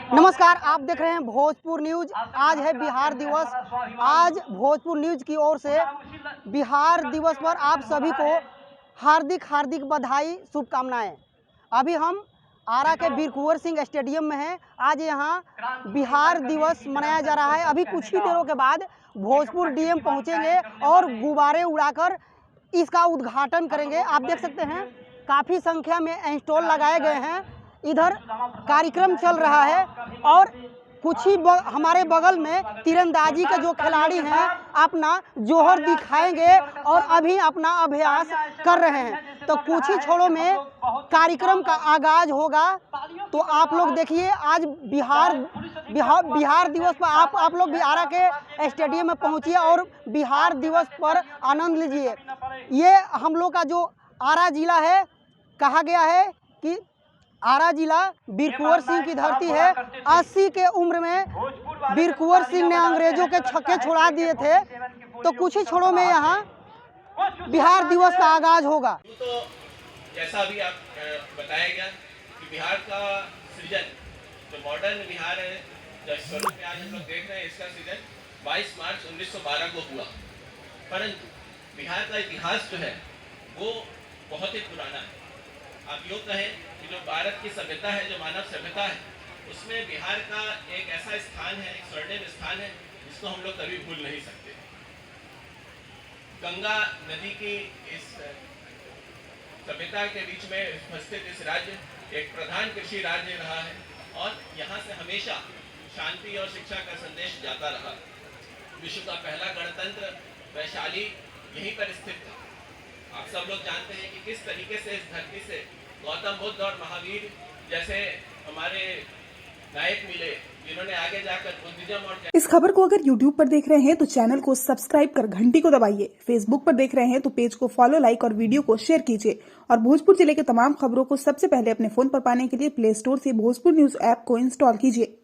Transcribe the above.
नमस्कार, आप देख रहे हैं भोजपुर न्यूज। आज है बिहार दिवस। आज भोजपुर न्यूज की ओर से बिहार दिवस पर आप सभी को हार्दिक हार्दिक बधाई, शुभकामनाएं। अभी हम आरा के वीर कुंवर सिंह स्टेडियम में हैं। आज यहाँ बिहार दिवस मनाया जा रहा है। अभी कुछ ही देरों के बाद भोजपुर डीएम पहुँचेंगे और गुब्बारे उड़ाकर इसका उद्घाटन करेंगे। आप देख सकते हैं काफ़ी संख्या में स्टॉल लगाए गए हैं। इधर कार्यक्रम चल रहा है और कुछ ही हमारे बगल में तीरंदाजी के जो खिलाड़ी हैं अपना जोहर दिखाएंगे और अभी अपना अभ्यास कर रहे हैं। तो कुछ ही क्षणों में कार्यक्रम का आगाज होगा। तो आप लोग देखिए, आज बिहार दिवस पर आप लोग भी आरा के स्टेडियम में पहुंचिए और बिहार दिवस पर आनंद लीजिए। ये हम लोग का जो आरा जिला है, कहा गया है कि आरा जिला वीर कुंवर सिंह की धरती है। 80 के उम्र में वीर कुंवर सिंह ने अंग्रेजों के छक्के छुड़ा दिए थे। तो कुछ ही क्षणों में यहाँ बिहार दिवस का आगाज होगा। तो जैसा अभी आप बताया गया कि बिहार का सृजन, जो मॉडर्न बिहार है, जो स्वरूप में आज हम लोग देख रहे हैं, इसका सृजन 22 मार्च 1912 को हुआ। परंतु बिहार का इतिहास जो है वो बहुत ही पुराना है। आप यूँ कहें कि जो भारत की सभ्यता है, जो मानव सभ्यता है, उसमें बिहार का एक ऐसा स्थान है, एक स्वर्णिम स्थान है, जिसको हम लोग कभी भूल नहीं सकते। गंगा नदी की इस सभ्यता के बीच में उपस्थित इस राज्य एक प्रधान कृषि राज्य रहा है और यहाँ से हमेशा शांति और शिक्षा का संदेश जाता रहा। विश्व का पहला गणतंत्र वैशाली यहीं पर स्थित था। आप सब लोग जानते हैं कि किस तरीके से इस धरती से गौतम बुद्ध और महावीर जैसे हमारे नायक मिले, जिन्होंने आगे जाकर बुद्धिज्म और इस खबर को अगर YouTube पर देख रहे हैं तो चैनल को सब्सक्राइब कर घंटी को दबाइए। फेसबुक पर देख रहे हैं तो पेज को फॉलो, लाइक और वीडियो को शेयर कीजिए। और भोजपुर जिले के तमाम खबरों को सबसे पहले अपने फोन पर पाने के लिए प्ले स्टोर से भोजपुर न्यूज ऐप को इंस्टॉल कीजिए।